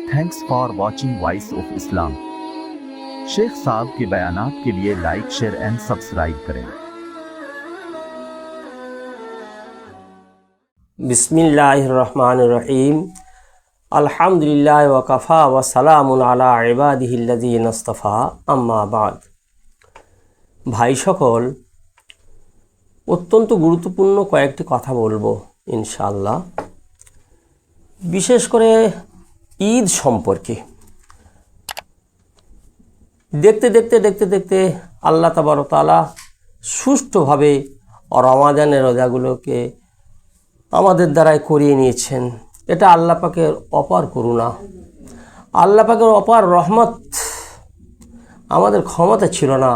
Thanks for watching voice of Islam. शेख साहब के बयानात के लिए लाइक, शेयर एंड सब्सक्राइब करें। बिस्मिल्लाहिर्रहमानिर्रहीम। अल्हम्दुलिल्लाहि व कफ़ा व सलामुन अला इबादिहिल्लज़ीना इस्तफ़ा, अम्मा बाद। भाई সকল, অত্যন্ত গুরুত্বপূর্ণ কয়েকটি কথা বলবো ইনশাআল্লাহ, বিশেষ করে ঈদ সম্পর্কে। দেখতে দেখতে আল্লাহ তাবারক ওয়া তাআলা সুষ্ঠুভাবে রমাদানের রোজাগুলোকে আমাদের দ্বারাই করিয়ে নিয়েছেন। এটা আল্লাহ পাকের অপার করুণা, আল্লাহ পাকের অপার রহমত। আমাদের ক্ষমতা ছিল না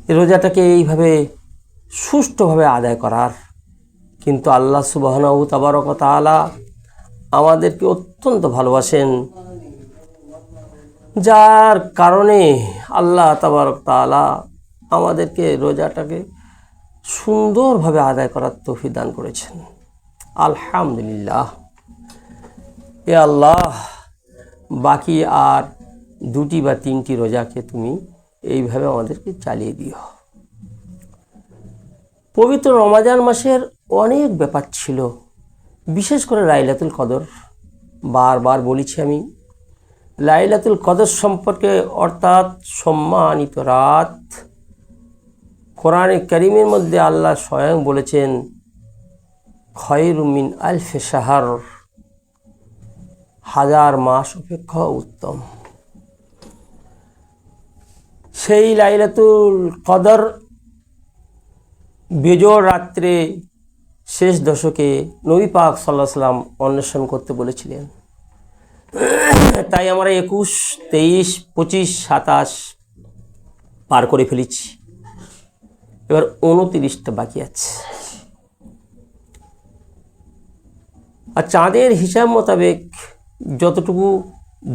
এই রোজাটাকে এইভাবে সুষ্ঠুভাবে আদায় করার, কিন্তু আল্লাহ সুবহানাহু তাবারক ওয়া তাআলা আমাদেরকে অত্যন্ত ভালোবাসেন, যার কারণে আল্লাহ তাবারক ওয়া তাআলা আমাদেরকে রোজাটাকে সুন্দরভাবে আদায় করার তৌফিক দান করেছেন। আলহামদুলিল্লাহ। এ আল্লাহ, বাকি আর 2টি বা 3টি রোজাকে তুমি এইভাবে আমাদেরকে চালিয়ে দিও। পবিত্র রমাজান মাসের অনেক ব্যাপার ছিল, বিশেষ করে লাইলাতুল কদর। বারবার বলেছি আমি, লাইলাতুল কদর সম্পর্কে, অর্থাৎ সম্মানিত রাত। কোরআনে কারীমের মধ্যে আল্লাহ স্বয়ং বলেছেন, খয়রুম মিন আলফি শাহর, 1000 মাস অপেক্ষা উত্তম। সেই লাইলাতুল কদর বেজোড় রাত্রে শেষ দশকে নবী পাক সাল্লাল্লাহু আলাইহি ওয়াসাল্লাম অন্বেষণ করতে বলেছিলেন। তাই আমরা 21, 23, 25, 27 পার করে ফেলেছি, এবার 29টা বাকি আছে। আর চাঁদের হিসাব মোতাবেক যতটুকু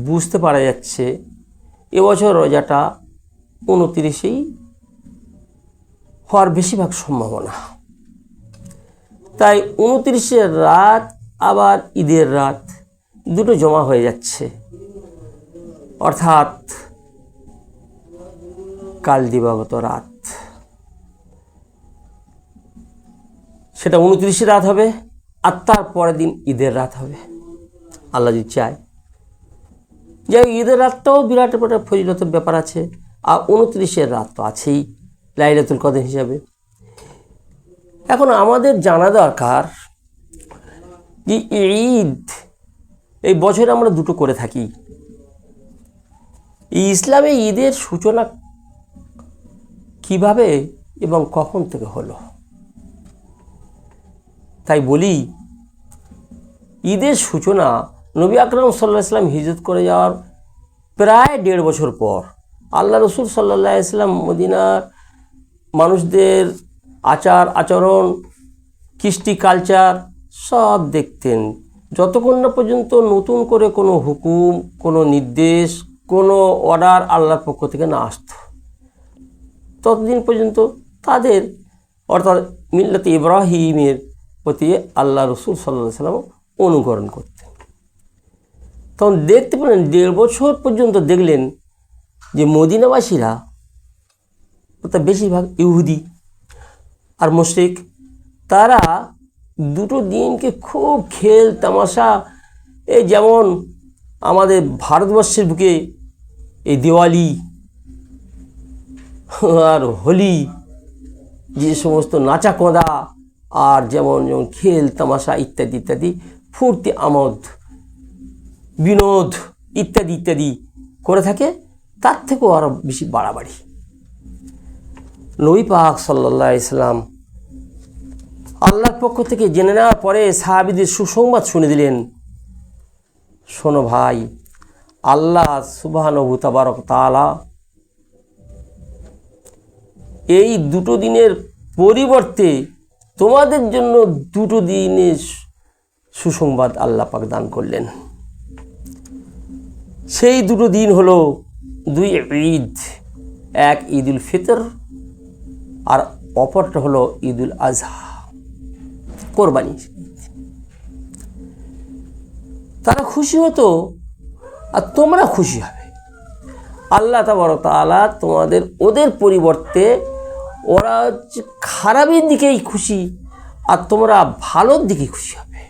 বুঝতে পারা যাচ্ছে, এবছর রোজাটা 29ই হওয়ার বেশিরভাগ সম্ভাবনা। তাই 29-এর রাত আবার ঈদের রাত দুটো জমা হয়ে যাচ্ছে, অর্থাৎ কাল দিবাগত রাত, সেটা 29 রাত হবে, আর তার পরের দিন ঈদের রাত হবে আল্লাহ যদি চায়। যাই ঈদের রাতটাও বিরাট একটা ফজিলতের ব্যাপার আছে, আর 29-এর রাত তো আছেই লাইলাতুল কদর হিসাবে। এখন আমাদের জানা দরকার যে ঈদ এই বছরে আমরা দুটো করে থাকি। এই ইসলামে ঈদের সূচনা কিভাবে এবং কখন থেকে হলো, তাই বলি ঈদের সূচনা নবী আকরাম সাল্লাল্লাহু আলাইহি ওয়াসাল্লাম হিজরত করে যাওয়ার প্রায় 1.5 বছর পর। আল্লাহ রসুল সাল্লাল্লাহু আলাইহি ওয়াসাল্লাম মদিনার মানুষদের আচার আচরণ, কৃষ্টি কালচার সব দেখতেন, যতক্ষণ না পর্যন্ত নতুন করে কোনো হুকুম, কোনো নির্দেশ, কোনো অর্ডার আল্লাহর পক্ষ থেকে না আসত, ততদিন পর্যন্ত তাদের, অর্থাৎ মিল্লাতে ইব্রাহিমের প্রতি আল্লাহ রসুল সাল্লাল্লাহু আলাইহি ওয়াসাল্লাম অনুকরণ করতেন। তখন দেখতে পেলেন 1.5 বছর পর্যন্ত দেখলেন যে মদিনাবাসীরা, অর্থাৎ বেশিরভাগ ইহুদি আর মুশরিক, তারা দুটো দিনকে খুব খেল তামাশা, এই যেমন আমাদের ভারতবর্ষের বুকে এই দিওয়ালি আর হোলি, যে সমস্ত নাচা কোঁদা আর যেমন খেল তামাশা ইত্যাদি ইত্যাদি, ফুর্তি আমোদ বিনোদ ইত্যাদি ইত্যাদি করে থাকে, তার থেকেও আরও বেশি বাড়াবাড়ি। নবী পাক সাল্লাল্লাহু আলাইহি ওয়াসাল্লাম আল্লাহর পক্ষ থেকে জেনে নেওয়ার পরে সাহাবীদের সুসংবাদ শুনে দিলেন, শোনো ভাই, আল্লাহ সুবহানাহু তাবারক তাআলা এই দুটো দিনের পরিবর্তে তোমাদের জন্য দুটো দিনের সুসংবাদ আল্লাহ পাক দান করলেন। সেই দুটো দিন হলো 2 ঈদ, এক ঈদুল ফিতর আর অপরটা হলো ঈদুল আজহা, কোরবানি। তারা খুশি হতো আর তোমরা খুশি হবে। আল্লাহ তাবারক তাআলা তোমাদের ওদের পরিবর্তে ওরা হচ্ছে খারাপের দিকেই খুশি আর তোমরা ভালোর দিকে খুশি হবে।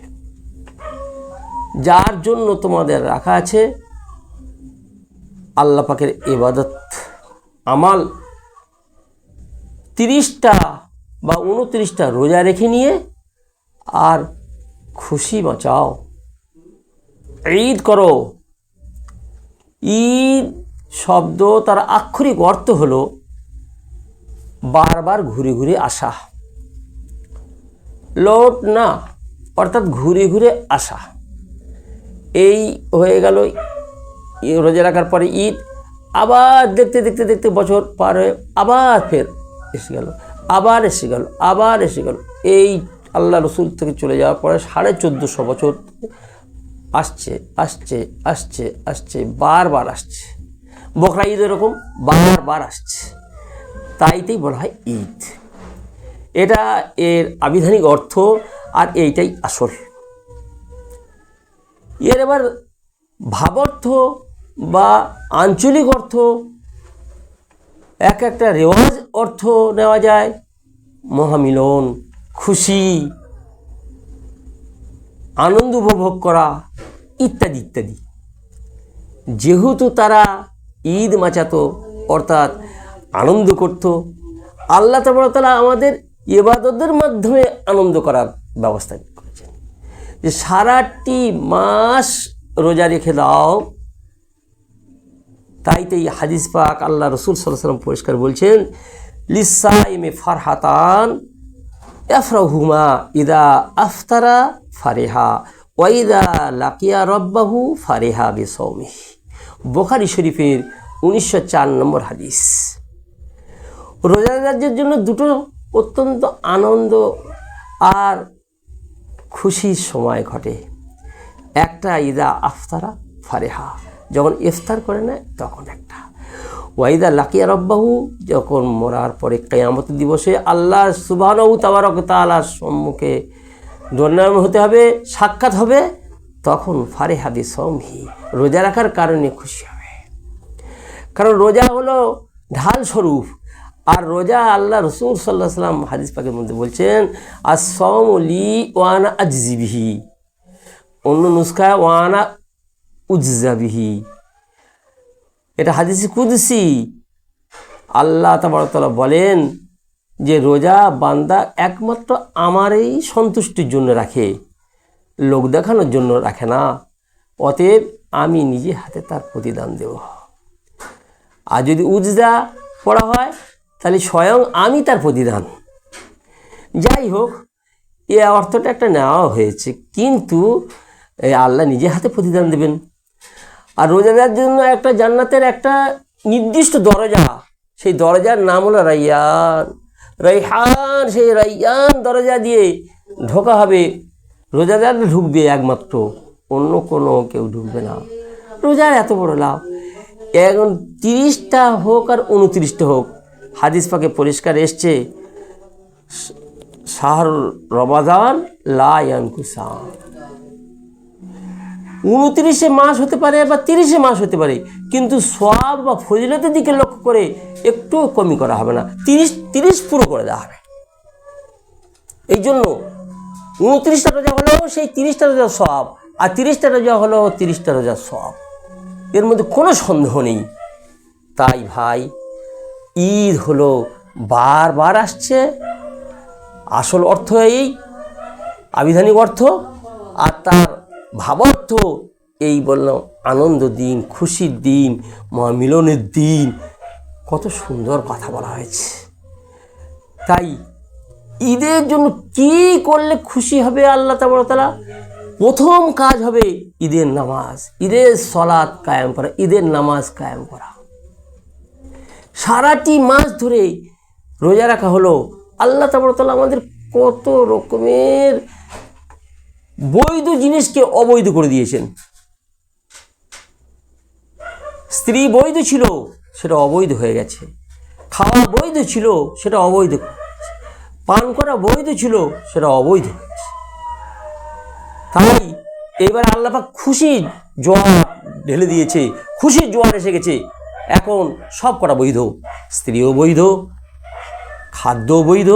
যার জন্য তোমাদের রাখা আছে আল্লাহ পাকের ইবাদত আমাল, 30টা বা 29টা রোজা রেখে নিয়ে আর খুশি বাঁচাও, ঈদ করো। ঈদ শব্দ তার আক্ষরিক অর্থ হলো বারবার ঘুরে ঘুরে আসা, লোট না, অর্থাৎ ঘুরে ঘুরে আসা। এই হয়ে গেল রোজা রাখার পরে ঈদ, আবার দেখতে দেখতে দেখতে বছর পার হয়ে আবার ফের এসে গেল, আবার এসে গেল, আবার এসে গেল। এই আল্লাহ রসুল থেকে চলে যাওয়ার পরে 1450 বছর আসছে আসছে আসছে আসছে, বারবার আসছে। বকরা ঈদ এরকম বারবার আসছে, তাইতেই বলা হয় ঈদ। এটা এর আবিধানিক অর্থ, আর এইটাই আসল। এর এবার ভাবার্থ বা আঞ্চলিক অর্থ, এক একটা রেওয়াজ অর্থ নেওয়া যায়, মহামিলন, খুশি, আনন্দ উপভোগ করা ইত্যাদি ইত্যাদি। যেহেতু তারা ঈদ মাচাতো অর্থাৎ আনন্দ করত, আল্লাহ তাবারক তাআলা আমাদের ইবাদতের মাধ্যমে আনন্দ করার ব্যবস্থা করেছেন যে সারাটি মাস রোজা রেখে দাও। তাইতেই হাদিস পাক আল্লাহ রসুল সাল্লাল্লাহু আলাইহি ওয়াসাল্লাম পরিষ্কার বলছেন, লিসাইমি ফারহাতান ইয়াফরাহুমা ইদা আফতারা ফারিহা ওয়া ইদা লাকিয়া রব্বাহু ফারিহা বিসাওমিহি। বুখারী শরীফের 1904 নম্বর হাদিস। রোজাদারদের জন্য দুটো অত্যন্ত আনন্দ আর খুশির সময় ঘটে। একটা ইদা আফতারা ফারিহা, যখন ইফতার করে নেয় তখন একটা। ওয়াইদা লাকিয়া রব্বাহু, যখন মরার পরে কিয়ামত দিবসে আল্লাহ সুবহানাহু তাবারক তাআলার সম্মুখে দণ্ডায়মান হতে হবে, সাক্ষাৎ হবে, তখন ফারিহা বিসাওমিহি, রোজা রাখার কারণে খুশি হবে। কারণ রোজা হলো ঢাল স্বরূপ, আর রোজা আল্লাহ রসুল সাল্লাল্লাহু আলাইহি ওয়াসাল্লাম হাদিস পাকের মধ্যে বলছেন, আস-সাওমু লি ওয়া আনা আজজি বিহি, অন্য নুসখায় ওয়া আনা উজজা বিহি। এটা হাদিসে কুদসি। আল্লাহ তাবারক তাআলা বলেন যে রোজা বান্দা একমাত্র আমারই সন্তুষ্টির জন্য রাখে, লোক দেখানোর জন্য রাখে না। অতএব আমি নিজে হাতে তার প্রতিদান দেব। আর যদি উজজা পড়া হয় তাহলে স্বয়ং আমি তার প্রতিদান। যাই হোক, এ অর্থটা একটা নেওয়া হয়েছে, কিন্তু আল্লাহ নিজে হাতে প্রতিদান দেবেন। আর রোজাদার জন্য একটা জান্নাতের একটা নির্দিষ্ট দরজা, সেই দরজার নাম হলো রাইয়ান, রাইহান। সেই রাইয়ান দরজা দিয়ে ঢোকা হবে, রোজাদার ঢুকবে একমাত্র, অন্য কোনো কেউ ঢুকবে না। রোজার এত বড় লাভ, এখন 30টা হোক আর 29টা হোক, হাদিস পাকে পরিষ্কার এসছে, শাহর রমাদান লা ইয়ানকুসা। 29 মাস হতে পারে বা 30 মাস হতে পারে, কিন্তু সওয়াব বা ফজিলতের দিকে লক্ষ্য করে একটু কমই করা হবে না, 30 পুরো করে দেওয়া হবে। এই জন্য 29টা রোজা হলো সেই 30টা রোজার সওয়াব, আর 30টা রোজা হলো 30টা রোজার সওয়াব, এর মধ্যে কোনো সন্দেহ নেই। তাই ভাই, ঈদ হলো বারবার আসছে, আসল অর্থ এই আবিধানিক অর্থ, আর তার ভাবার্থ এই বললাম আনন্দ দিন, খুশির দিন, মহামিলনের দিন। কত সুন্দর কথা বলা হয়েছে। তাই ঈদের জন্য কি করলে খুশি হবে আল্লাহ তাবারক তাআলা? প্রথম কাজ হবে ঈদের নামাজ, ঈদের সালাত কায়েম করা, ঈদের নামাজ কায়েম করা। সারাটি মাস ধরে রোজা রাখা হলো। আল্লাহ তাবারক তাআলা আমাদের কত রকমের বৈধ জিনিসকে অবৈধ করে দিয়েছেন। স্ত্রী বৈধ ছিল, সেটা অবৈধ হয়ে গেছে। খাওয়া বৈধ ছিল, সেটা অবৈধ হয়ে গেছে। পান করা বৈধ ছিল, সেটা অবৈধ হয়ে গেছে। তাই এবার আল্লাহ পাক খুশি জোয়ার ঢেলে দিয়েছে, খুশির জোয়ার এসে গেছে। এখন সব কটা বৈধ, স্ত্রীও বৈধ, খাদ্য বৈধ,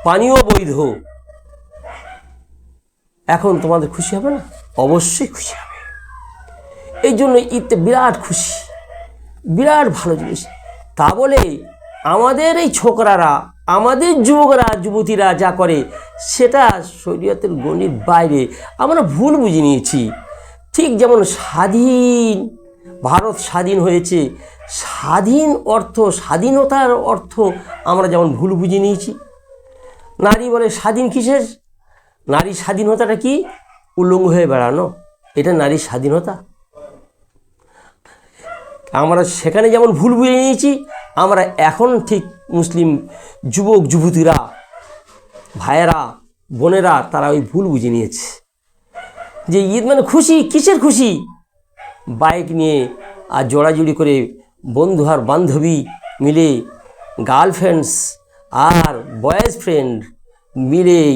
পানীয় বৈধ। এখন তোমাদের খুশি হবে না? অবশ্যই খুশি হবে। এই জন্য ঈদটা বিরাট খুশি, বিরাট ভালো জিনিস। তা বলে আমাদের এই ছোকরারা, আমাদের যুবকরা, যুবতীরা যা করে সেটা শরীয়তের গণ্ডির বাইরে, আমরা ভুল বুঝে নিয়েছি। ঠিক যেমন ভারত স্বাধীন হয়েছে, স্বাধীন অর্থ, স্বাধীনতার অর্থ আমরা যেমন ভুল বুঝে নিয়েছি। নারী বলে স্বাধীন কিসের? নারীর স্বাধীনতাটা কি? উলঙ্গ হয়ে বেড়ানো, এটা নারীর স্বাধীনতা? আমরা সেখানে যেমন ভুল বুঝে নিয়েছি, আমরা এখন ঠিক মুসলিম যুবক যুবতীরা, ভাইয়েরা, বোনেরা, তারা ওই ভুল বুঝে নিয়েছে যে ঈদ মানে খুশি। কিসের খুশি? বাইক নিয়ে আর জোড়াজুড়ি করে বন্ধু আর বান্ধবী মিলে, গার্লফ্রেন্ডস আর বয়েজ ফ্রেন্ড মিলেই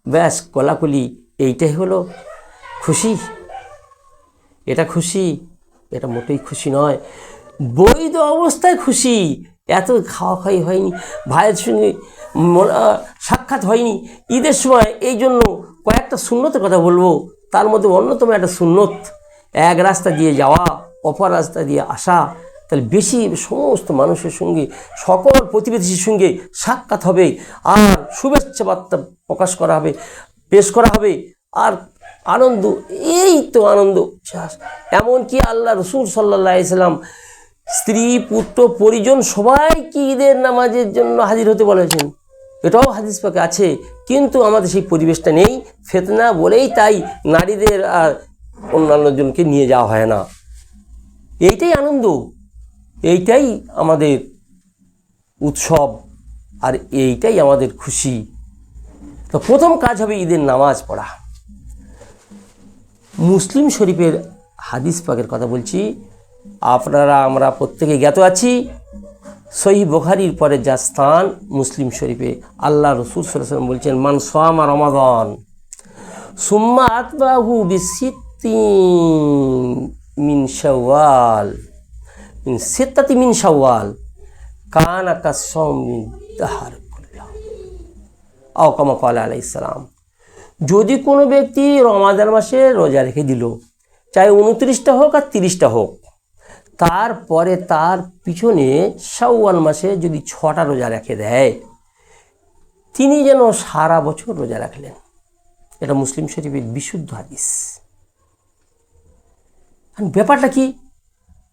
ব্যাস কোলাকুলি, এইটাই হলো খুশি? এটা খুশি? এটা মোটেই খুশি নয়। বৈধ অবস্থায় খুশি, এত খাওয়া খাওয়াই হয়নি, ভাইয়ের সঙ্গে সাক্ষাৎ হয়নি ঈদের সময়। এই জন্য কয়েকটা সুন্নতের কথা বলবো। তার মধ্যে অন্যতম একটা সুন্নত, এক রাস্তা দিয়ে যাওয়া, অপর রাস্তা দিয়ে আসা। তাহলে বেশি সমস্ত মানুষের সঙ্গে, সকল প্রতিবেশীর সঙ্গে সাক্ষাৎ হবে, আর শুভেচ্ছা বার্তা প্রকাশ করা হবে, পেশ করা হবে, আর আনন্দ, এই তো আনন্দ। এমনকি আল্লাহ রসুল সাল্লাল্লাহু আলাইহি সাল্লাম স্ত্রী, পুত্র, পরিজন সবাইকে ঈদের নামাজের জন্য হাজির হতে বলেছেন। এটাও হাদিস পাকে আছে, কিন্তু আমাদের সেই পরিবেশটা নেই। ফিতনা বলেই তাই নারীদের আর অন্যান্য জনকে নিয়ে যাওয়া হয় না। এইটাই আনন্দ, এইটাই আমাদের উৎসব, আর এইটাই আমাদের খুশি। তো প্রথম কাজ হবে ঈদের নামাজ পড়া। মুসলিম শরীফের হাদিস পাকের কথা বলছি, আপনারা আমরা প্রত্যেকে জ্ঞাত আছি। সহিহ বুখারীর পরে যা স্থান মুসলিম শরীফে, আল্লাহ রসুল সাল্লাল্লাহু আলাইহি ওয়াসাল্লাম বলছেন, মান সামা রমাদান সুম্মা আতবাহু বিসিত্তিন মিন শাওয়াল, মিন সিত্তাতি মিন শাওয়াল কানা কাসাওমি দাহর কুল্লাহ, আও কামা ক্বালা আলাইহিস সালাম। যদি কোনো ব্যক্তি রমাদান মাসে রোজা রেখে দিল, চাই 29টা হোক আর 30টা হোক, তারপরে তার পিছনে শাওয়াল মাসে যদি 6টা রোজা রেখে দেয়, তিনি যেন সারা বছর রোজা রাখলেন। এটা মুসলিম শরীফের বিশুদ্ধ হাদিস। ব্যাপারটা কি?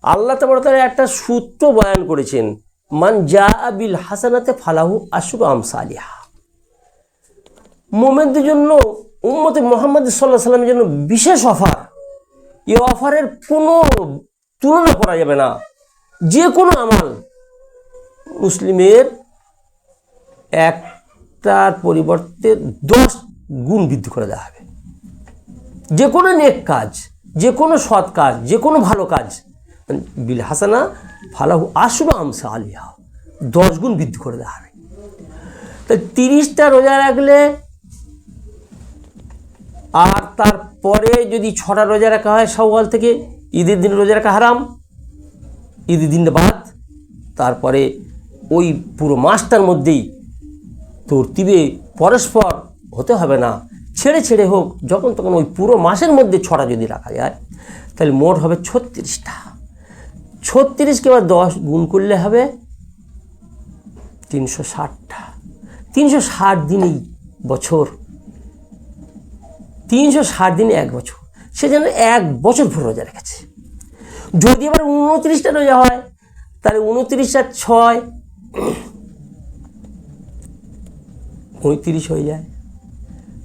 আল্লাহ তাআলা একটা সূত্র বয়ান করেছেন, মান জাআ বিল হাসানাতে ফালাহু আশরু আমসালিহা। মুমিনদের জন্য, উম্মতে মুহাম্মদ সাল্লাল্লাহু আলাইহি ওয়াসাল্লামের জন্য বিশেষ অফার। এই অফারের কোনো তুলনা করা যাবে না। যে কোনো আমাল মুসলিমের একটার পরিবর্তে 10 গুণ বৃদ্ধি করে দেওয়া হবে। যে কোনো নেক কাজ, যে কোনো সৎ কাজ, যে কোনো ভালো কাজ, বিল হাসানা ফালাহু আশরু আমসালিহা, 10 গুণ বৃদ্ধি করে দেওয়া হবে। তাই 30টা রোজা রাখলে, আর তারপরে যদি 6টা রোজা রাখা হয় শাওয়াল থেকে, ঈদের দিন রোজা রাখা হারাম, ঈদের দিনটা বাদ। তারপরে ওই পুরো মাসটার মধ্যেই তরতিবে পরস্পর হতে হবে না, ছেড়ে ছেড়ে হোক, যখন তখন ওই পুরো মাসের মধ্যে 6টা যদি রাখা যায়, তাহলে মোট হবে 36টা। 36কে আবার 10 গুণ করলে হবে 360টা। 360 দিনই বছর, 360 দিনে 1 বছর। সে যেন 1 বছর ভর রোজা রেখেছে। যদি আবার 29টা রোজা হয়, তাহলে 29 আর 6 35 হয়ে যায়।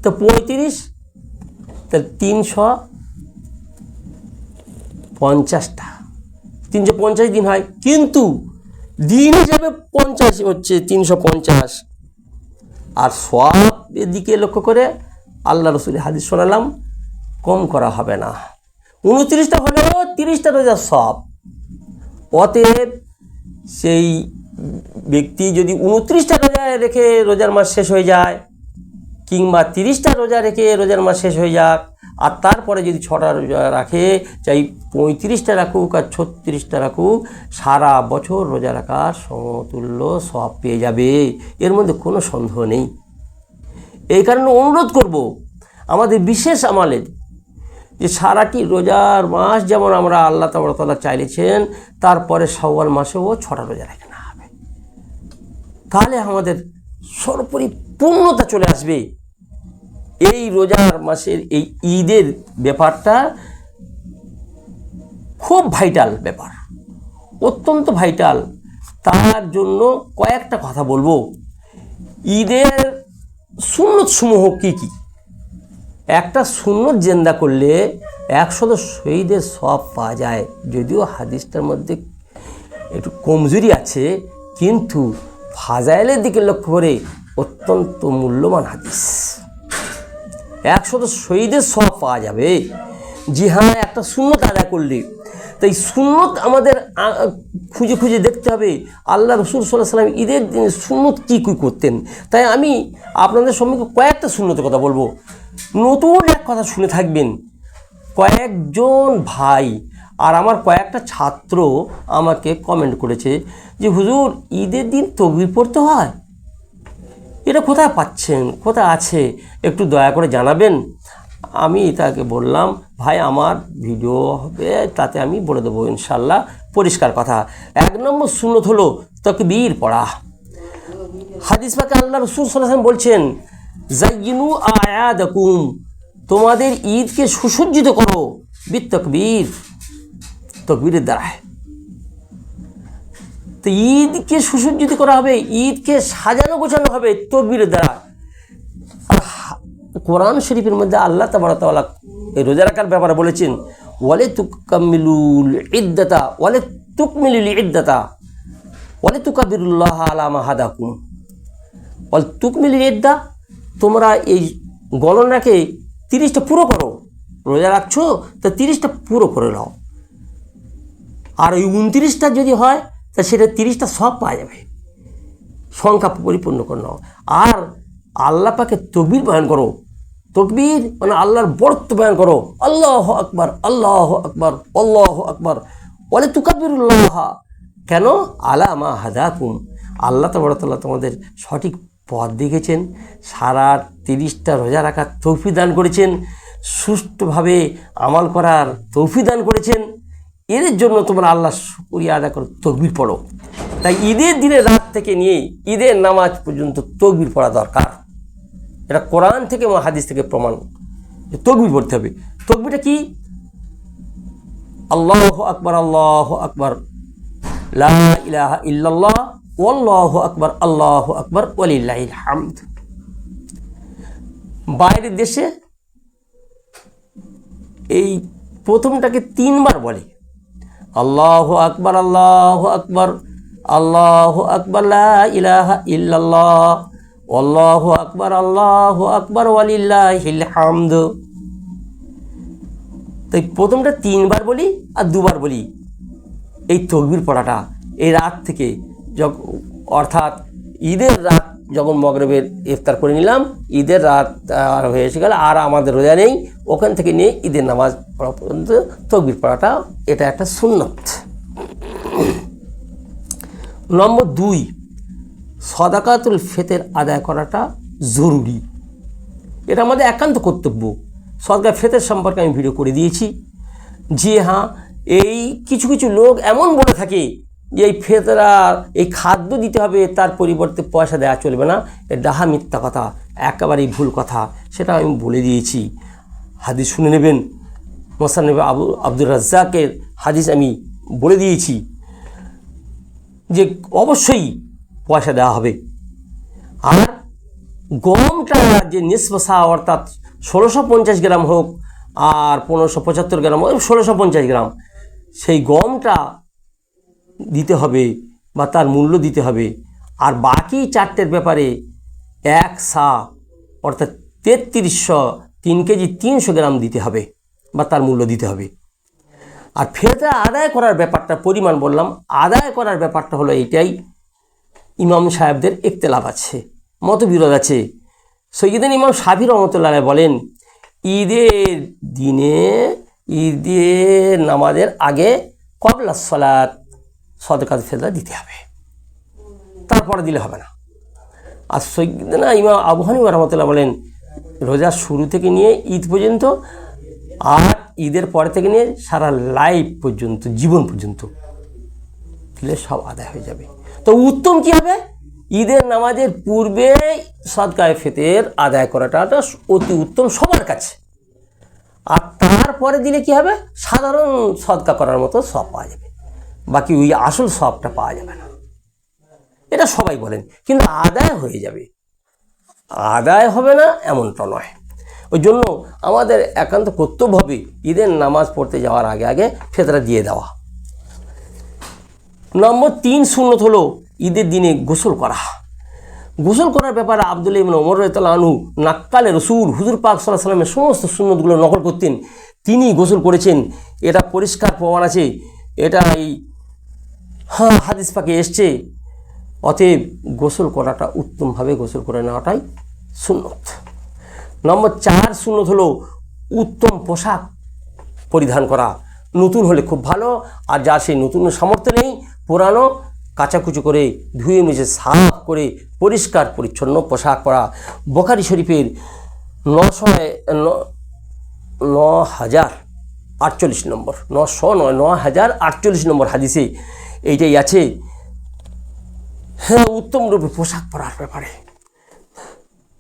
তো 35, তাহলে 350টা, 350 দিন হয়। কিন্তু দিন হিসাবে 50 হচ্ছে 350। আর সওয়াবের দিকে লক্ষ্য করে আল্লাহ রসুলের হাদিস শোনালাম, কম করা হবে না। 29টা হলেও 30টা রোজা সওয়াব। অতএব সেই ব্যক্তি যদি 29টা রোজা রেখে রোজার মাস শেষ হয়ে যায়, কিংবা 30টা রোজা রেখে রোজার মাস শেষ হয়ে যাক, আর তারপরে যদি 6টা রোজা রাখে, চাই 35টা রাখুক আর 36টা রাখুক, সারা বছর রোজা রাখার সমতুল্য সওয়াব পেয়ে যাবে, এর মধ্যে কোনো সন্দেহ নেই। এই কারণে অনুরোধ করব আমাদের বিশেষ আমালের যে সারাটি রোজার মাস যেমন আমরা আল্লাহ তাআলা চাইলেছেন, তারপরে শাওয়াল মাসেও 6টা রোজা রাখতে হবে, তাহলে আমাদের সর্বোপরি পূর্ণতা চলে আসবে। এই রোজার মাসের এই ঈদের ব্যাপারটা খুব ভাইটাল ব্যাপার, অত্যন্ত ভাইটাল। তার জন্য কয়েকটা কথা বলবো। ঈদের সুন্নত সমূহ কী কী? একটা সুন্নত জিন্দা করলে 100 শহীদের সওয়াব পাওয়া যায়, যদিও হাদিসটার মধ্যে একটু কমজোরি আছে, কিন্তু ফাজাইলের দিকে লক্ষ্য করে অত্যন্ত মূল্যবান হাদিস। 100 শহীদের সওয়াব পাওয়া যাবে। জি হ্যাঁ, একটা সুন্নত আদায় করলে। তাই সুন্নত আমাদের খুঁজে খুঁজে দেখতে হবে আল্লাহ রসুল সাল্লাল্লাহু আলাইহি ওয়াসাল্লাম ঈদের দিনে সুন্নত কী কী করতেন। তাই আমি আপনাদের সম্মুখে কয়েকটা সুন্নতের কথা বলবো। নতুন এক কথা শুনে থাকবেন। কয়েকজন ভাই আর আমার কয়েকটা ছাত্র আমাকে কমেন্ট করেছে যে হুজুর, ঈদের দিন তাকবীর পড়তে হয়, এটা কোথায় পাচ্ছেন, কোথায় আছে, একটু দয়া করে জানাবেন। আমি তাকে বললাম, ভাই আমার ভিডিও হবে, তাতে আমি বলে দেবো ইনশাল্লাহ, পরিষ্কার কথা। 1 নম্বর সুন্নত হলো তাকবীর পড়া। হাদিস পাকে আল্লাহ রাসূল সাল্লাল্লাহু আলাইহি ওয়াসাল্লাম বলছেন, জাইয়িনু আয়াদাকুম, তোমাদের ঈদকে সুসজ্জিত করো বিত্তাকবীর, তাকবীরের দ্বারা। তো ঈদকে সুসজ্জিত করা হবে, ঈদকে সাজানো গোছানো হবে তাকবীরের দ্বারা। কোরআন শরীফের মধ্যে আল্লাহ তাআলা এই রোজা রাখার ব্যাপারে বলেছেন, ওয়ালে তুকাম্মিলুল ইদ্দাতা ওয়ালে তুকমিলুল ইদ্দাতা ওয়ালে তুকাব্বিরুল্লাহ আলা মা হাদাকুম ওয়াল তুকমিলুল ইদ্দা, তোমরা এই গণনাকে 30টা পুরো করো। রোজা রাখছো তা 30টা পুরো করে নাও, আর ওই 29টা যদি হয় তা সেটা 30টা সব পাওয়া যাবে, সংখ্যা পরিপূর্ণ করে নাও। আর আল্লাহ পাকে তাকবীর বয়ান করো। তাকবীর মানে আল্লাহর বরত্ব বয়ান করো, আল্লাহু আকবার আল্লাহু আকবার আল্লাহু আকবার ওয়ালে তুকাব্বিরুল্লাহ, কেন? আলা মা হাদাকুম, আল্লাহ তাআলা তোমাদের সঠিক পথ দেখেছেন, সারা 30টা রোজা রাখার তৌফিক দান করেছেন, সুষ্ঠুভাবে আমল করার তৌফিক দান করেছেন। এর জন্য তোমরা আল্লাহ শুকরিয়া আদায় করো, তাকবীর পড়ো। তাই ঈদের দিনে রাত থেকে নিয়ে ঈদের নামাজ পর্যন্ত তাকবীর পড়া দরকার। এটা কোরআন থেকে এবং হাদিস থেকে প্রমাণ, তাকবীর পড়তে হবে। তাকবীরটা কি? আল্লাহু আকবার লা ইলাহা ইল্লাল্লাহ ওয়াল্লাহু আকবার ওয়ালিল্লাহিল হামদ। বাইরের দেশে এই প্রথমটাকে 3 বার বলে, আল্লাহু আকবার আল্লাহু আকবার লা ইলাহা ইল্লাল্লাহ আল্লাহু আকবার ওয়ালিল্লাহিল হামদ। তাই প্রথমটা 3 বার বলি আর 2 বার বলি। এই তাকবীর পড়াটা এই রাত থেকে, অর্থাৎ ঈদের রাত যখন মাগরিবের ইফতার করে নিলাম, ঈদের রাত আর হয়ে এসে গেল, আর আমাদের রোজা নেই, ওখান থেকে নিয়ে ঈদের নামাজ পড়া পর্যন্ত তাকবীর পড়াটা এটা একটা সুন্নত। নম্বর 2, সাদাকাতুল ফিতর আদায় করাটা জরুরি, এটা আমাদের একান্ত কর্তব্য। সাদাকা ফিতর সম্পর্কে আমি ভিডিও করে দিয়েছি। জি হ্যাঁ, এই কিছু কিছু লোক এমন বলে থাকে যে এই ফিতরা, এই খাদ্য দিতে হবে, তার পরিবর্তে পয়সা দেওয়া চলবে না। এ ডাহা মিথ্যা কথা, একেবারেই ভুল কথা, সেটা আমি বলে দিয়েছি। হাদিস শুনে নেবেন, মুসান্নিফ আব্দুর রাজ্জাকের হাদিস আমি বলে দিয়েছি যে অবশ্যই পয়সা দেওয়া হবে। আর গমটা যে নিসফা, অর্থাৎ 1650 গ্রাম হোক আর 1575 গ্রাম হোক, 1650 গ্রাম, সেই গমটা দিতে হবে বা তার মূল্য দিতে হবে। আর বাকি 4টের ব্যাপারে 1 সা অর্থাৎ 3300, 3 কেজি 300 গ্রাম দিতে হবে বা তার মূল্য দিতে হবে। আর ফিতরা আদায় করার ব্যাপারটা, পরিমাণ বললাম, আদায় করার ব্যাপারটা হলো এইটাই, ইমাম সাহেবদের ইখতিলাফ আছে, মতবিরোধ আছে। সৈয়দিন ইমাম শাফি রহমতুল্লাহ আলাইহি বলেন, ঈদের দিনে ঈদের নামাজের আগে কবলা সালাত সদকাত ফিতরা দিতে হবে, তারপরে দিলে হবে না। আর সৈয়দনা ইমাম আবু হানিফা রাহমাতুল্লাহ বলেন রোজার শুরু থেকে নিয়ে ঈদ পর্যন্ত আর ঈদের পরে থেকে নিয়ে সারা লাইফ পর্যন্ত, জীবন পর্যন্ত দিলে সব আদায় হয়ে যাবে। তো উত্তম কি হবে? ঈদের নামাজের পূর্বে সদকায়ে ফিতর আদায় করাটা অতি উত্তম সবার কাছে। আর তারপরে দিলে কি হবে? সাধারণ সদকা করার মতো সব পাওয়া যাবে, বাকি ওই আসল সবটা পাওয়া যাবে না। এটা সবাই বলেন, কিন্তু আদায় হয়ে যাবে। আদায় হবে না এমনটা নয়। ওই জন্য আমাদের একান্ত কর্তব্য হবে ঈদের নামাজ পড়তে যাওয়ার আগে আগে ফিতরা দিয়ে দেওয়া। নম্বর 3 সুন্নত হলো ঈদের দিনে গোসল করা। গোসল করার ব্যাপারে আব্দুল্লাহ ইবনে ওমর রাদিয়াল্লাহু আনহু নাক্কালে রসুল হুজুর পাক সাল্লাল্লাহু আলাইহি ওয়াসাল্লামের সমস্ত সুন্নতগুলো নকল করতেন। তিনি গোসল করেছেন, এটা পরিষ্কার প্রমাণ আছে, এটা এই হাদিস পাকে এসছে। অতএব গোসল করাটা উত্তমভাবে গোসল করে নেওয়াটাই সুন্নত। নম্বর 4 সুন্নত হলো উত্তম পোশাক পরিধান করা। নতুন হলে খুব ভালো, আর যা সেই নতুন সামর্থ্য নেই পুরানো কাচাকুচি করে ধুয়ে মুছে সাফ করে পরিষ্কার পরিচ্ছন্ন পোশাক পরা। বুখারী শরীফের 9048 নম্বর 9048 নম্বর হাদিসে এইটাই আছে, হ্যাঁ, উত্তম রূপে পোশাক পরার ব্যাপারে।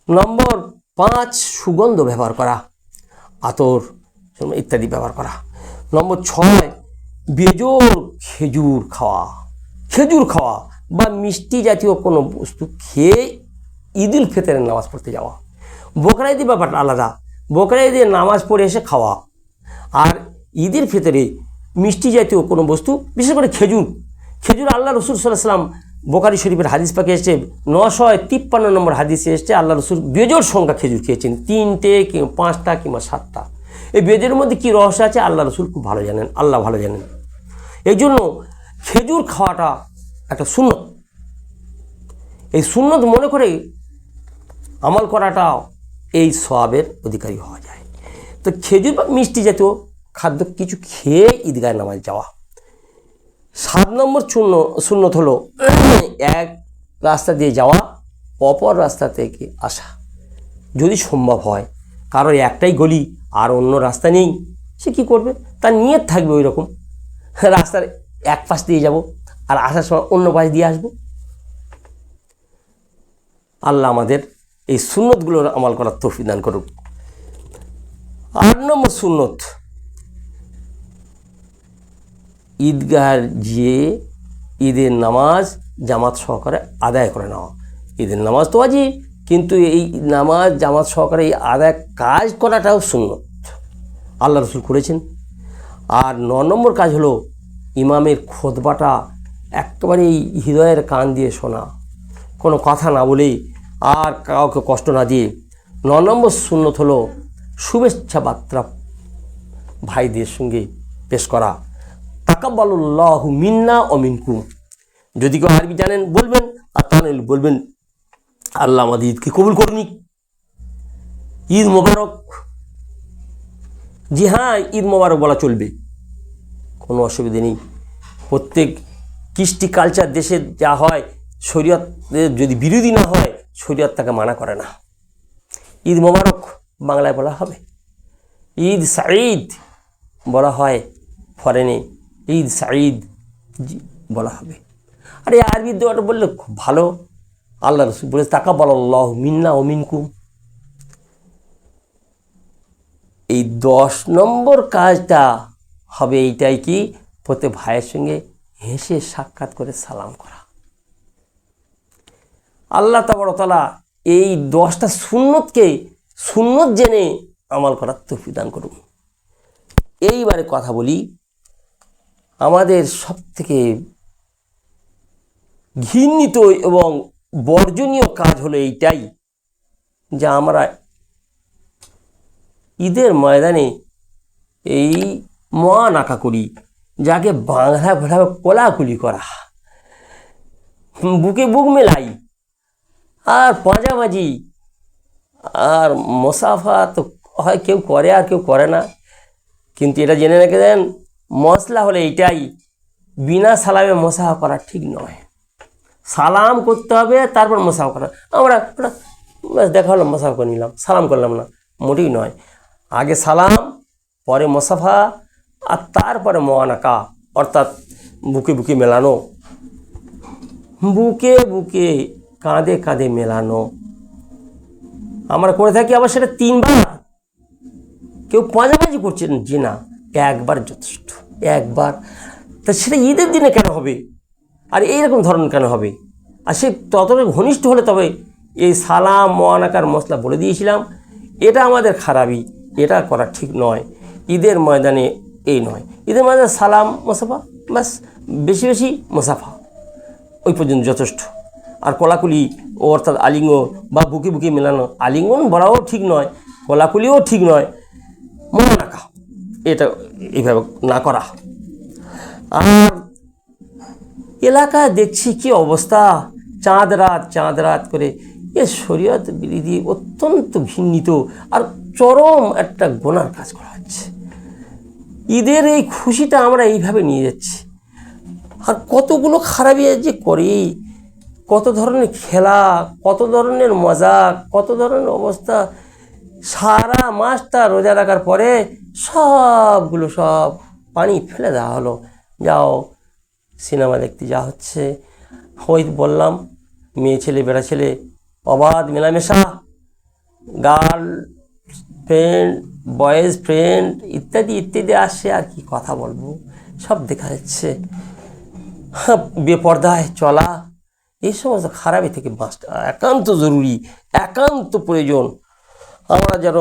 নম্বর 5 সুগন্ধ ব্যবহার করা, আতর ইত্যাদি ব্যবহার করা। নম্বর 6 বেজোর খেজুর খাওয়া বা মিষ্টি জাতীয় কোনো বস্তু খেয়ে ঈদুল ফিতরের নামাজ পড়তে যাওয়া। বকরা ঈদের ব্যাপারটা আলাদা, বকরা ঈদের নামাজ পড়ে এসে খাওয়া। আর ঈদের ফিতরে মিষ্টি জাতীয় কোনো বস্তু, বিশেষ করে খেজুর আল্লাহ রসুল সাল্লাল্লাহু আলাইহি ওয়াসাল্লাম বুখারী শরীফের হাদিস পাকে এসছে, 953 নম্বর হাদিসে এসছে আল্লাহ রসুল বেজোর সংখ্যা খেজুর খেয়েছেন, 3টে কিংবা 5টা কিংবা 7টা। এই বেজোর মধ্যে কী রহস্য আছে আল্লাহ রসুল খুব ভালো জানেন, আল্লাহ ভালো জানেন। এই জন্য খেজুর খাওয়াটা একটা সুন্নত। এই সুন্নত মনে করে আমল করাটাও এই সওয়াবের অধিকারী হওয়া যায়। তো খেজুর বা মিষ্টি জাতীয় খাদ্য কিছু খেয়ে ঈদগাহে নামাজ যাওয়া। 7 নম্বর সুন্নত হলো এক রাস্তা দিয়ে যাওয়া, অপর রাস্তা থেকে আসা যদি সম্ভব হয়। কারণ একটাই গলি আর অন্য রাস্তা নেই, সে কী করবে? তার নিয়ত থাকবে ওই রকম, রাস্তার এক পাশ দিয়ে যাব আর আসার সময় অন্য পাশ দিয়ে আসবো। আল্লাহ আমাদের এই সুন্নতগুলোর আমল করার তৌফিক দান করুক। 8 নম্বর সুন্নত ঈদগাহ গিয়ে ঈদের নামাজ জামাত সহকারে আদায় করে নেওয়া। ঈদের নামাজ তো ওয়াজিব, কিন্তু এই নামাজ জামাত সহকারে এই আদায় কাজ করাটাও সুন্নত, আল্লাহ রসুল করেছেন। আর 9 নম্বর কাজ হলো ইমামের খুতবাটা একেবারে হৃদয়ের কান দিয়ে শোনা, কোনো কথা না বলে আর কাউকে কষ্ট না দিয়ে। 9 নম্বর সুন্নত হলো শুভেচ্ছা বার্তা ভাইদের সঙ্গে পেশ করা। তাকাব্বালাল্লাহু মিন্না ওয়া মিনকুম। যদি কেউ আরবি জানেন বলবেন, আর তা নইলে বলবেন আল্লাহ আমাদের ঈদকে কবুল করুন, ঈদ মোবারক। জি হ্যাঁ, ঈদ মোবারক বলা চলবে, কোনো অসুবিধে নেই। প্রত্যেক কৃষ্টি কালচার দেশে যা হয়, শরীয়তের যদি বিরোধী না হয় শরীয়ত তাকে মানা করে না। ঈদ মোবারক বাংলায় বলা হবে, ঈদ সাঈদ বলা হয় ফরেনে, ঈদ সাঈদ বলা হবে। আর এই আরবি দোয়াটা বললে খুব ভালো। আল্লাহ রসুল বলে তাকাব্বালাল্লাহু মিন্না ওয়া মিনকুম। এই 10 নম্বর কাজটা হবে এইটাই কি, প্রত্যেক ভাইয়ের সঙ্গে হেসে সাক্ষাৎ করে সালাম করা। আল্লাহ তাবারক তাআলা এই 10টা সুন্নতকে সুন্নত জেনে আমল করার তৌফিক দান করুন। এইবারে কথা বলি, আমাদের সবথেকে ঘৃণিত এবং বর্জনীয় কাজ হলো এইটাই, যা আমরা ঈদের ময়দানে এই মহান আঁকা করি, যাকে বাংলা ভাষায় কোলাকুলি করা, বুকে বুক মেলাই আর পাঁজাবাজি আর মোসাফা তো হয় কেউ করে আর কেউ করে না, কিন্তু এটা জেনে রেখে দেন, মশলা হলে এইটাই, বিনা সালামে মোসাফা করা ঠিক নয়। সালাম করতে হবে, তারপর মোসাফা করা। আমরা ব্যাস দেখা হলো, মোসাফা করে নিলাম, সালাম করলাম না, মোটেই নয়। আগে সালাম, পরে মোসাফা, আর তারপরে মোয়ানাকা, অর্থাৎ বুকে বুকে মেলানো, বুকে বুকে কাঁধে কাঁধে মেলানো আমরা করে থাকি। আবার সেটা 3 বার, কেউ পাঁজাপাঁজি করছেন যে না, একবার যথেষ্ট, একবার। তা সেটা ঈদের দিনে কেন হবে, আর এইরকম ধরনের কেন হবে? আর সে ততটা ঘনিষ্ঠ হলে তবে এই সালাম মোয়ানাকার মশলা বলে দিয়েছিলাম, এটা আমাদের খারাপই, এটা করা ঠিক নয়। ঈদের ময়দানে এই নয়, ঈদের ময়দানে সালাম মোসাফা, ব্যাস, বেশি বেশি মোসাফা, ওই পর্যন্ত যথেষ্ট। আর কোলাকুলি ও অর্থাৎ আলিঙ্গন বা বুকে বুকে মেলানো, আলিঙ্গন বলাও ঠিক নয়, কোলাকুলিও ঠিক নয়, মোয়ানাকা এটা এইভাবে না করা। আর এলাকায় দেখছি কি অবস্থা, চাঁদ রাত করে, এ শরীয়ত বিধি অত্যন্ত ঘৃণিত আর চরম একটা গুনার কাজ করা হচ্ছে। ঈদের এই খুশিটা আমরা এইভাবে নিয়ে যাচ্ছি, আর কতগুলো খারাপি যে করি, কত ধরনের খেলা, কত ধরনের মজা, কত ধরনের অবস্থা। সারা মাসটা রোজা রাখার পরে সবগুলো সব পানি ফেলে দেওয়া হলো। যাও সিনেমা দেখতে যা হচ্ছে, ওই বললাম মেয়ে ছেলে বেড়া ছেলে অবাধ মেলামেশা, গার্ল ফ্রেন্ড বয়েজ ফ্রেন্ড ইত্যাদি ইত্যাদি আসছে, আর কি কথা বলবো, সব দেখা যাচ্ছে। বেপর্দায় চলা, এই সমস্ত খারাপি থেকে বাঁচতে একান্ত জরুরি, একান্ত প্রয়োজন। আমরা যেন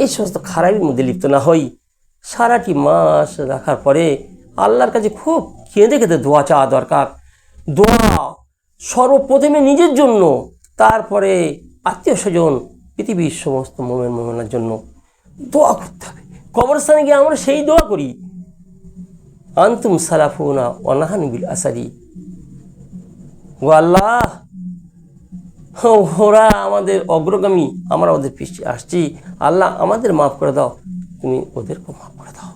এই সমস্ত খারাপির মধ্যে লিপ্ত না হই। সারাটি মাস রাখার পরে আল্লাহর কাছে খুব কেঁদে কেঁদে দোয়া চাওয়া দরকার। দোয়া সর্বপ্রথমে নিজের জন্য, তারপরে আত্মীয় স্বজন, পৃথিবীর সমস্ত মোমেন মোমেনার জন্য দোয়া করতে হবে। কবরস্থানে গিয়ে আমরা সেই দোয়া করি, আনতুম সালাফুনা ওয়ানাহানু বিল আসারি, ও আল্লাহ, ওরা আমাদের অগ্রগামী, আমরা ওদের পিছিয়ে আসছি, আল্লাহ আমাদের মাফ করে দাও, তুমি ওদেরকেও মাফ করে দাও।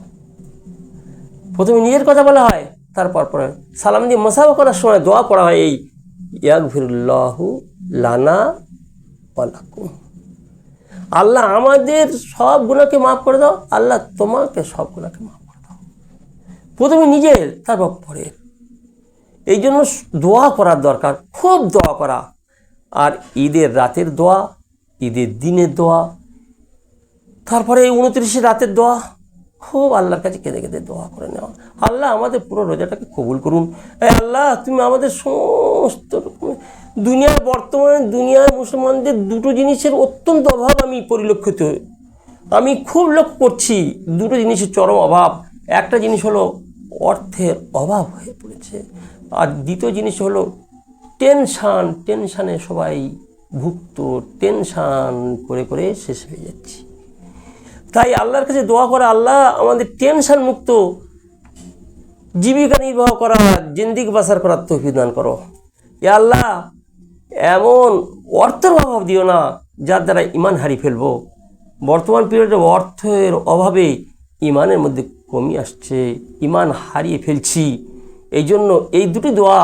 প্রথমে নিজের কথা বলা হয়, তারপর পরে সালাম দিয়ে মোসাফা করার সময় দোয়া করা হয় এই, ইয়াগফিরুল্লাহু লানা ওয়া লাকুম, আল্লাহ আমাদের সব গুনাহকে মাফ করে দাও, আল্লাহ তোমাকে সব গুনাহকে মাফ করে দাও। প্রথমে নিজের, তারপর পরের। এই জন্য দোয়া করার দরকার, খুব দোয়া করা। আর ঈদের রাতের দোয়া, ঈদের দিনের দোয়া, তারপরে 29 রাতের দোয়া, খুব আল্লাহর কাছে কেঁদে কেঁদে দোয়া করে নেওয়া, আল্লাহ আমাদের পুরো রোজাটাকে কবুল করুন। আল্লাহ তুমি আমাদের সমস্ত দুনিয়ার, বর্তমানে দুনিয়ায় মুসলমানদের 2টো জিনিসের অত্যন্ত অভাব আমি পরিলক্ষিত, আমি খুব লক্ষ্য করছি 2টো জিনিসের চরম অভাব। একটা জিনিস হলো অর্থের অভাব হয়ে পড়েছে, আর দ্বিতীয় জিনিস হলো টেনশানে সবাই ভুক্ত, টেনশান করে করে শেষ হয়ে যাচ্ছি। তাই আল্লাহর কাছে দোয়া করা, আল্লাহ আমাদের টেনশন মুক্ত জীবিকা নির্বাহ করা, জিন্দিগি বাসার করার তৌফিক দান করো। এ আল্লাহ, এমন অর্থের অভাব দিও না যার দ্বারা ইমান হারিয়ে ফেলবো। বর্তমান পিরিয়ডে অর্থের অভাবে ইমানের মধ্যে কমই আসছে, ইমান হারিয়ে ফেলছি। এই জন্য এই 2টি দোয়া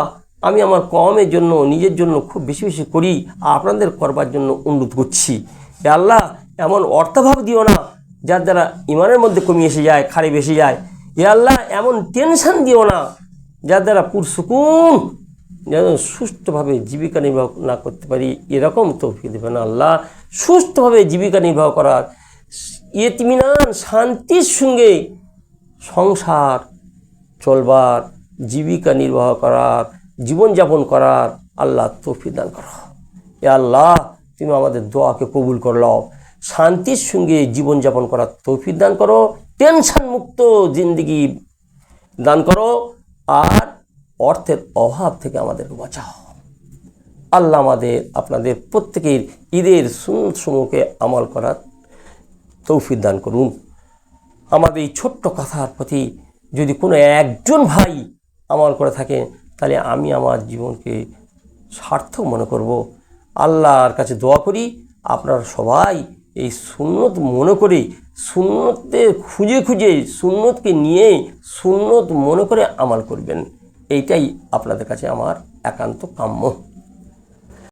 আমি আমার কওমের জন্য, নিজের জন্য খুব বেশি বেশি করি, আপনাদের করবার জন্য অনুরোধ করছি। এ আল্লাহ, এমন অর্থাভাব দিও না যার দ্বারা ইমানের মধ্যে কমি এসে যায়, খারাপ এসে যায়। এ আল্লাহ, এমন টেনশন দিও না যার দ্বারা পুরসুকুন যেন সুষ্ঠুভাবে জীবিকা নির্বাহ না করতে পারি, এরকম তৌফিক দেবেন আল্লাহ। সুষ্ঠুভাবে জীবিকা নির্বাহ করার, ইতমিনান শান্তির সঙ্গে সংসার চলবার, জীবিকা নির্বাহ করার, জীবনযাপন করার আল্লাহ তৌফিক দান করো। এ আল্লাহ, তুমি আমাদের দোয়াকে কবুল করলাও, শান্তির সঙ্গে জীবনযাপন করার তৌফিক দান করো, টেনশন মুক্ত জিন্দিগি দান করো, আর অর্থের অভাব থেকে আমাদেরকে বাঁচাও। আল্লাহ আমাদের আপনাদের প্রত্যেকের ঈদের সুন্নত সমূহকে আমল করার তৌফিক দান করুন। আমাদের এই ছোট্ট কথার প্রতি যদি কোনো একজন ভাই আমল করে থাকেন, তাহলে আমি আমার জীবনকে সার্থক মনে করব। আল্লাহর কাছে দোয়া করি আপনারা সবাই এই সুন্নত মনে করে, সুন্নতে খুঁজে খুঁজে সুন্নতকে নিয়ে সুন্নত মনে করে আমাল করবেন। এইটাই আপনাদের কাছে আমার একান্ত কাম্য।